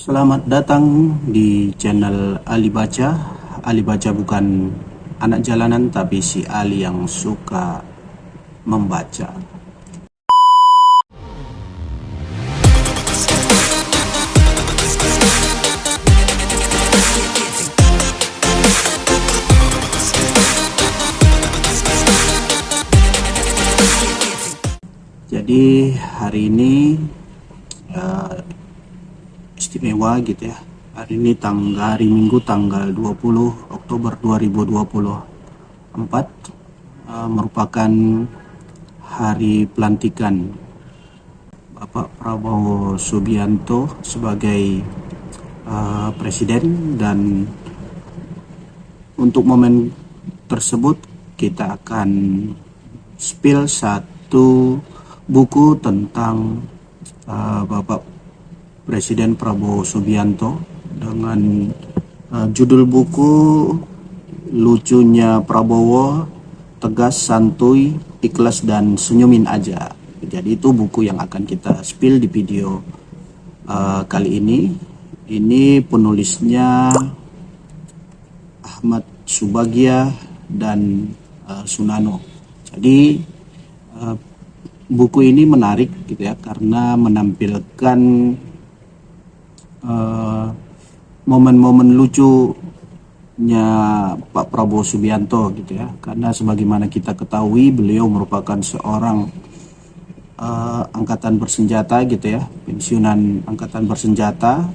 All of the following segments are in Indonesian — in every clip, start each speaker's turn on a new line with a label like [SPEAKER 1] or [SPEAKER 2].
[SPEAKER 1] Selamat datang di channel Ali Baca. Ali Baca bukan anak jalanan, tapi si Ali yang suka membaca. Jadi hari ini istimewa gitu ya. Hari ini hari Minggu tanggal 20 Oktober 2024 merupakan hari pelantikan Bapak Prabowo Subianto sebagai presiden, dan untuk momen tersebut kita akan spill satu buku tentang Bapak Presiden Prabowo Subianto dengan judul buku Lucunya Prabowo, Tegas, Santuy, Ikhlas, dan Senyumin Aja. Jadi itu buku yang akan kita spill di video kali ini. Ini penulisnya Ahmad Subagja dan Sunano. Jadi buku ini menarik gitu ya, karena menampilkan momen-momen lucunya Pak Prabowo Subianto gitu ya. Karena sebagaimana kita ketahui, beliau merupakan seorang angkatan bersenjata gitu ya, pensiunan angkatan bersenjata.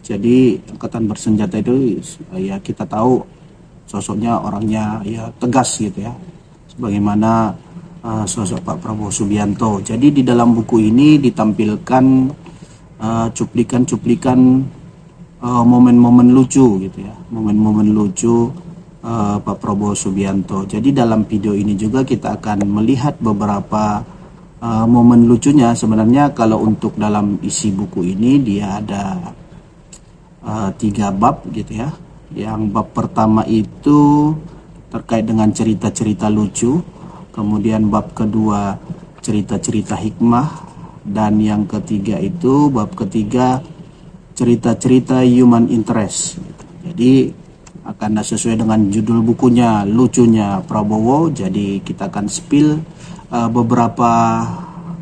[SPEAKER 1] Jadi angkatan bersenjata itu ya kita tahu sosoknya, orangnya ya tegas gitu ya, sebagaimana sosok Pak Prabowo Subianto. Jadi di dalam buku ini ditampilkan cuplikan-cuplikan momen-momen lucu gitu ya, momen-momen lucu Pak Prabowo Subianto. Jadi dalam video ini juga kita akan melihat beberapa momen lucunya. Sebenarnya kalau untuk dalam isi buku ini dia ada 3 bab gitu ya. Yang bab pertama itu terkait dengan cerita-cerita lucu, kemudian bab kedua cerita-cerita hikmah, dan yang ketiga itu bab ketiga cerita-cerita human interest. Jadi akan sesuai dengan judul bukunya, Lucunya Prabowo. Jadi kita akan spill beberapa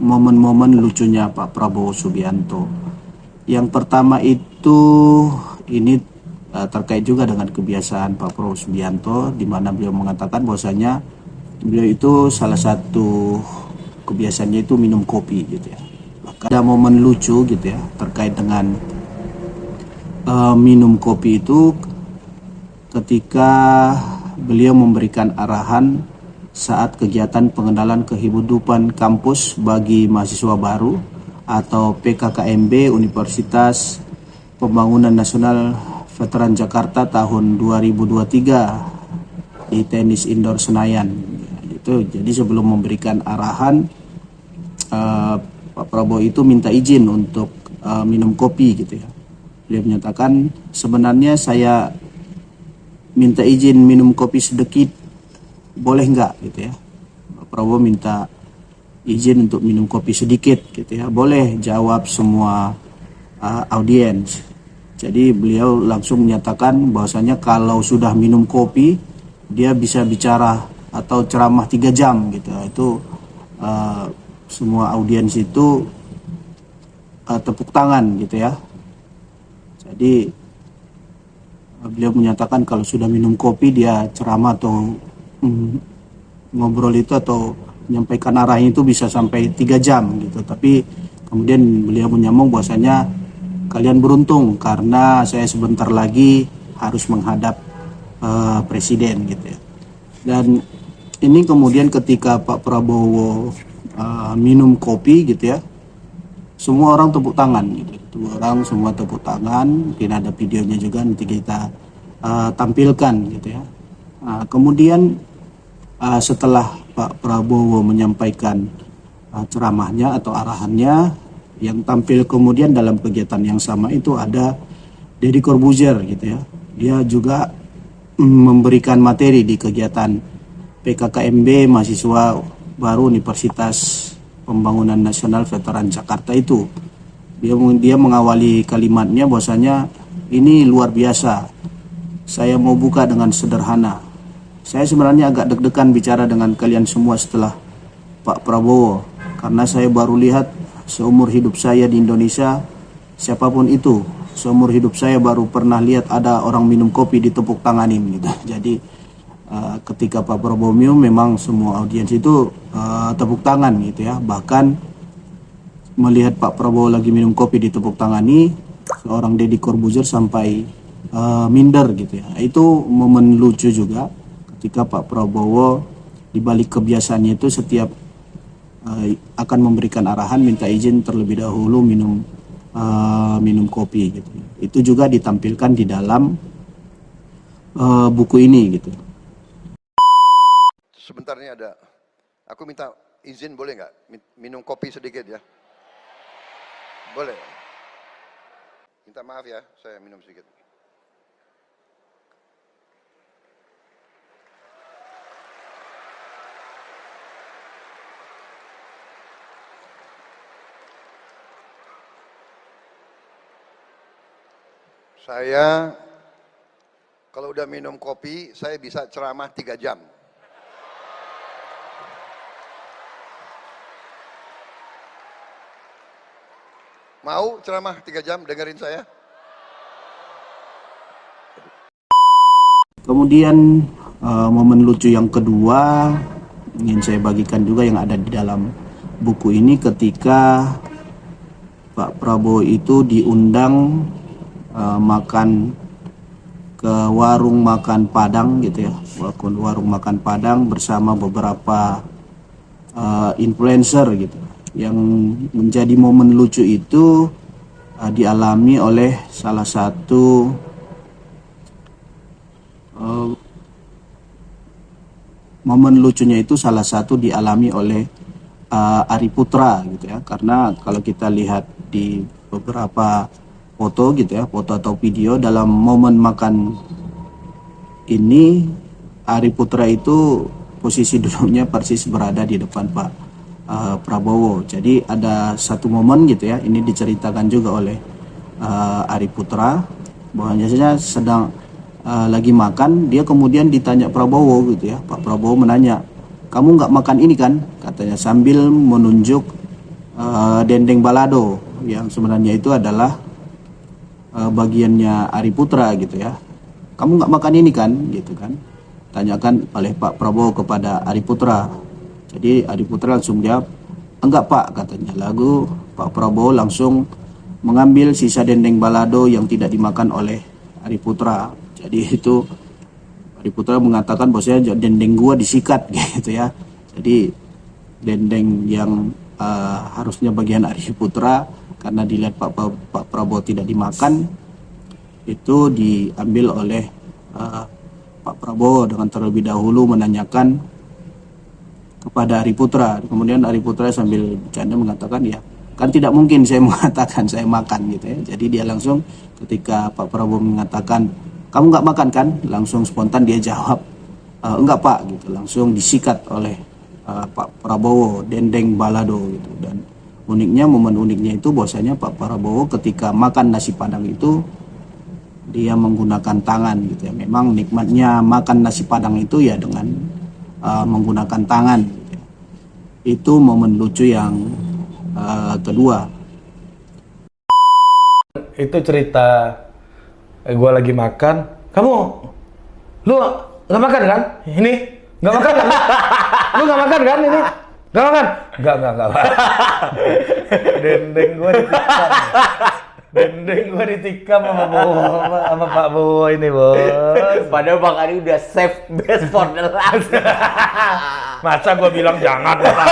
[SPEAKER 1] momen-momen lucunya Pak Prabowo Subianto. Yang pertama itu ini terkait juga dengan kebiasaan Pak Prabowo Subianto, di mana beliau mengatakan bahwasanya beliau itu salah satu kebiasaannya itu minum kopi gitu ya. Maka ada momen lucu gitu ya terkait dengan minum kopi itu, ketika beliau memberikan arahan saat kegiatan pengenalan kehidupan kampus bagi mahasiswa baru atau PKKMB Universitas Pembangunan Nasional Veteran Jakarta tahun 2023 di tenis indoor Senayan. Itu jadi sebelum memberikan arahan, Pak Prabowo itu minta izin untuk minum kopi gitu ya. Beliau menyatakan, sebenarnya saya minta izin minum kopi sedikit, boleh nggak gitu ya. Pak Prabowo minta izin untuk minum kopi sedikit gitu ya. Boleh, jawab semua audiens. Jadi beliau langsung menyatakan bahwasanya kalau sudah minum kopi dia bisa bicara atau ceramah 3 jam gitu. Itu semua audiens itu tepuk tangan gitu ya. Jadi beliau menyatakan kalau sudah minum kopi dia ceramah atau ngobrol itu atau menyampaikan arahnya itu bisa sampai 3 jam gitu. Tapi kemudian beliau menyambung bahwasanya kalian beruntung karena saya sebentar lagi harus menghadap presiden gitu ya. Dan ini kemudian ketika Pak Prabowo minum kopi gitu ya, semua orang tepuk tangan gitu. Orang semua tepuk tangan. Mungkin ada videonya juga, nanti kita tampilkan gitu ya. Kemudian setelah Pak Prabowo menyampaikan ceramahnya atau arahannya, yang tampil kemudian dalam kegiatan yang sama itu ada Deddy Corbuzier gitu ya. Dia juga memberikan materi di kegiatan PKKMB mahasiswa baru Universitas Pembangunan Nasional Veteran Jakarta itu. Dia mengawali kalimatnya bahwasanya ini luar biasa. Saya mau buka dengan sederhana. Saya sebenarnya agak deg-degan bicara dengan kalian semua setelah Pak Prabowo, karena saya baru lihat seumur hidup saya di Indonesia, siapapun itu, seumur hidup saya baru pernah lihat ada orang minum kopi ditepuk tanganin gitu. Jadi ketika Pak Prabowo minum, memang semua audiens itu tepuk tangan gitu ya. Bahkan melihat Pak Prabowo lagi minum kopi ditepuk tangani, seorang Deddy Corbuzier sampai minder gitu ya. Itu momen lucu juga ketika Pak Prabowo di balik kebiasaannya itu setiap akan memberikan arahan minta izin terlebih dahulu minum kopi gitu. Itu juga ditampilkan di dalam buku ini gitu.
[SPEAKER 2] Sebentar nih aku minta izin boleh nggak minum kopi sedikit ya? Boleh. Minta maaf ya, saya minum sedikit. Saya kalau udah minum kopi, saya bisa ceramah 3 jam. Mau ceramah 3 jam, dengerin saya?
[SPEAKER 1] Kemudian momen lucu yang kedua ingin saya bagikan juga yang ada di dalam buku ini, ketika Pak Prabowo itu diundang makan ke warung makan Padang gitu ya, warung makan Padang bersama beberapa influencer gitu. Yang menjadi momen lucu itu dialami oleh salah satu momen lucunya itu salah satu dialami oleh Ari Putra gitu ya, karena kalau kita lihat di beberapa foto gitu ya, foto atau video dalam momen makan ini, Ari Putra itu posisi duduknya persis berada di depan Pak Prabowo. Jadi ada satu momen gitu ya, ini diceritakan juga oleh Ari Putra, bahwasanya sedang lagi makan, dia kemudian ditanya Prabowo gitu ya. Pak Prabowo menanya, kamu nggak makan ini kan? Katanya sambil menunjuk dendeng balado yang sebenarnya itu adalah bagiannya Ari Putra gitu ya. Kamu nggak makan ini kan? Gitu kan? Tanyakan oleh Pak Prabowo kepada Ari Putra. Jadi Ari Putra langsung jawab, enggak Pak, katanya. Lalu Pak Prabowo langsung mengambil sisa dendeng balado yang tidak dimakan oleh Ari Putra. Jadi itu Ari Putra mengatakan bahwasanya dendeng gua disikat gitu ya. Jadi dendeng yang harusnya bagian Ari Putra, karena dilihat Pak Prabowo tidak dimakan, itu diambil oleh Pak Prabowo dengan terlebih dahulu menanyakan kepada Ari Putra. Kemudian Ari Putra sambil bercanda mengatakan, ya kan tidak mungkin saya mengatakan saya makan gitu ya. Jadi dia langsung ketika Pak Prabowo mengatakan kamu nggak makan kan, langsung spontan dia jawab enggak Pak gitu. Langsung disikat oleh Pak Prabowo dendeng balado gitu. Dan momen uniknya itu bahwasanya Pak Prabowo ketika makan nasi Padang itu dia menggunakan tangan gitu ya. Memang nikmatnya makan nasi Padang itu ya dengan menggunakan tangan gitu ya. Itu momen lucu yang kedua.
[SPEAKER 3] Itu cerita gue lagi makan, kamu lu nggak makan kan ini, nggak makan kan lu nggak makan kan ini, nggak makan, nggak dendeng gue ditikam, dendeng gue ditikam sama Pak Bowo ini bos.
[SPEAKER 4] Padahal Bang Ari udah save best for the last.
[SPEAKER 3] Masa gue bilang jangan Pak,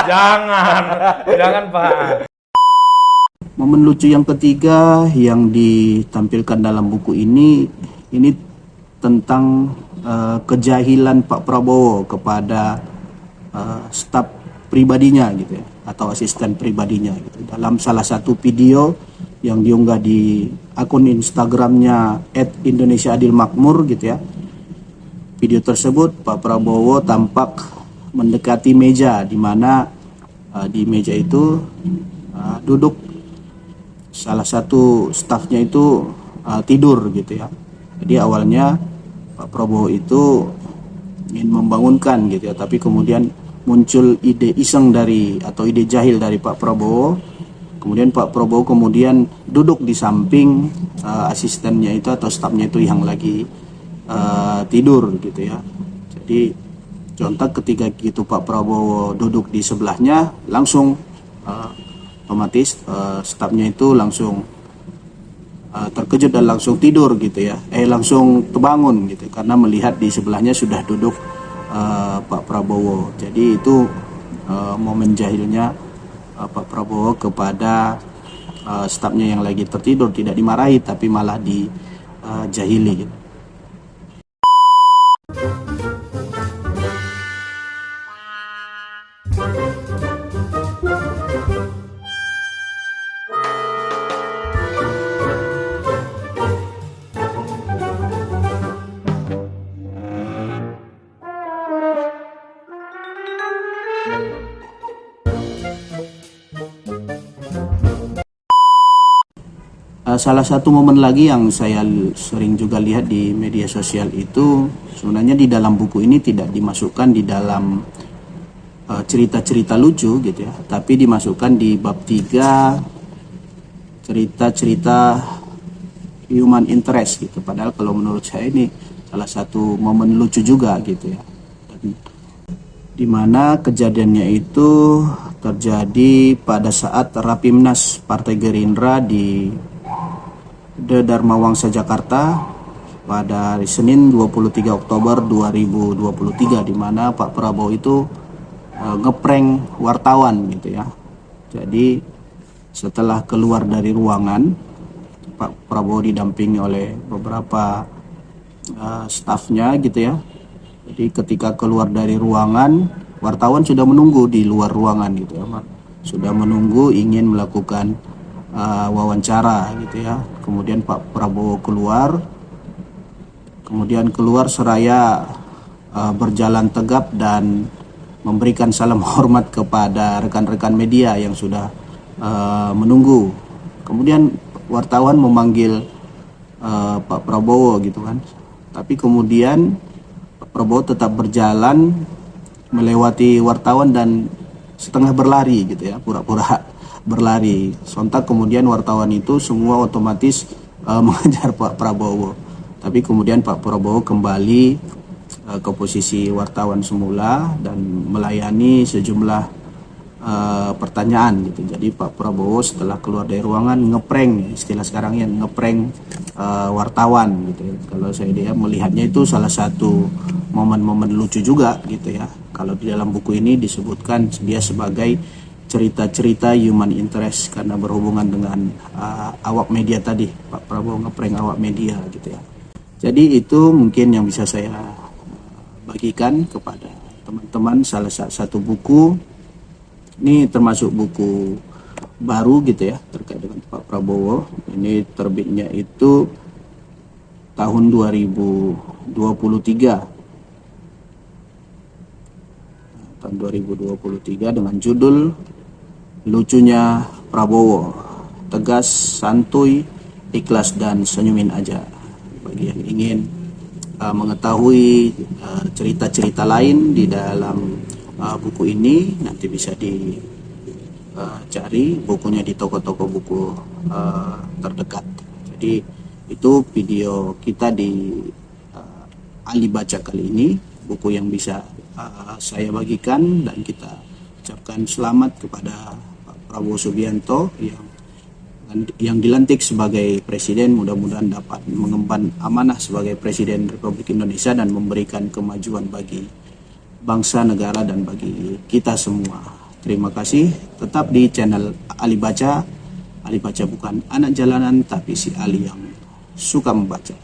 [SPEAKER 3] jangan Pak.
[SPEAKER 1] Momen lucu yang ketiga yang ditampilkan dalam buku ini tentang kejahilan Pak Prabowo kepada staf pribadinya gitu ya, atau asisten pribadinya gitu. Dalam salah satu video yang diunggah di akun Instagramnya @IndonesiaAdilMakmur gitu ya. Video tersebut Pak Prabowo tampak mendekati meja, di mana di meja itu duduk salah satu stafnya itu tidur gitu ya. Jadi awalnya Pak Prabowo itu ingin membangunkan gitu ya, tapi kemudian muncul ide iseng atau ide jahil dari Pak Prabowo. Kemudian Pak Prabowo kemudian duduk di samping asistennya itu atau stafnya itu yang lagi tidur gitu ya. Jadi contoh ketika gitu Pak Prabowo duduk di sebelahnya, langsung otomatis stafnya itu langsung terkejut dan langsung tidur gitu ya, langsung terbangun gitu karena melihat di sebelahnya sudah duduk Pak Prabowo. Jadi itu momen jahilnya Pak Prabowo kepada stafnya yang lagi tertidur, tidak dimarahi tapi malah dijahili gitu. Salah satu momen lagi yang saya sering juga lihat di media sosial itu sebenarnya di dalam buku ini tidak dimasukkan di dalam cerita-cerita lucu gitu ya, tapi dimasukkan di bab 3 cerita-cerita human interest gitu. Padahal kalau menurut saya ini salah satu momen lucu juga gitu ya. Dan dimana kejadiannya itu terjadi pada saat Rapimnas Partai Gerindra di The Dharma Wangsa Jakarta pada hari Senin 23 Oktober 2023, di mana Pak Prabowo itu ngeprank wartawan gitu ya. Jadi setelah keluar dari ruangan, Pak Prabowo didampingi oleh beberapa stafnya gitu ya. Jadi ketika keluar dari ruangan, wartawan sudah menunggu di luar ruangan gitu ya, sudah menunggu ingin melakukan wawancara gitu ya. Kemudian Pak Prabowo keluar seraya berjalan tegap dan memberikan salam hormat kepada rekan-rekan media yang sudah menunggu. Kemudian wartawan memanggil Pak Prabowo gitu kan, tapi kemudian Pak Prabowo tetap berjalan melewati wartawan dan setengah berlari gitu ya, pura-pura berlari. Sontak kemudian wartawan itu semua otomatis mengejar Pak Prabowo. Tapi kemudian Pak Prabowo kembali ke posisi wartawan semula dan melayani sejumlah pertanyaan gitu. Jadi Pak Prabowo setelah keluar dari ruangan ngeprank, istilah sekarangnya ngeprank wartawan gitu ya. Kalau saya melihatnya itu salah satu momen-momen lucu juga gitu ya. Kalau di dalam buku ini disebutkan dia sebagai cerita-cerita human interest karena berhubungan dengan awak media tadi. Pak Prabowo ngeprank awak media gitu ya. Jadi itu mungkin yang bisa saya bagikan kepada teman-teman. Salah satu buku ini termasuk buku baru gitu ya terkait dengan Pak Prabowo. Ini terbitnya itu tahun 2023. Tahun 2023 dengan judul Lucunya Prabowo, tegas, santuy, ikhlas dan senyumin aja. Bagi yang ingin mengetahui cerita-cerita lain di dalam buku ini, nanti bisa dicari bukunya di toko-toko buku terdekat. Jadi itu video kita di Ali Baca kali ini, buku yang bisa saya bagikan, dan kita ucapkan selamat kepada Pak Prabowo Subianto yang dilantik sebagai presiden. Mudah-mudahan dapat mengemban amanah sebagai presiden Republik Indonesia dan memberikan kemajuan bagi bangsa, negara, dan bagi kita semua. Terima kasih. Tetap di channel Ali Baca. Ali Baca bukan anak jalanan, tapi si Ali yang suka membaca.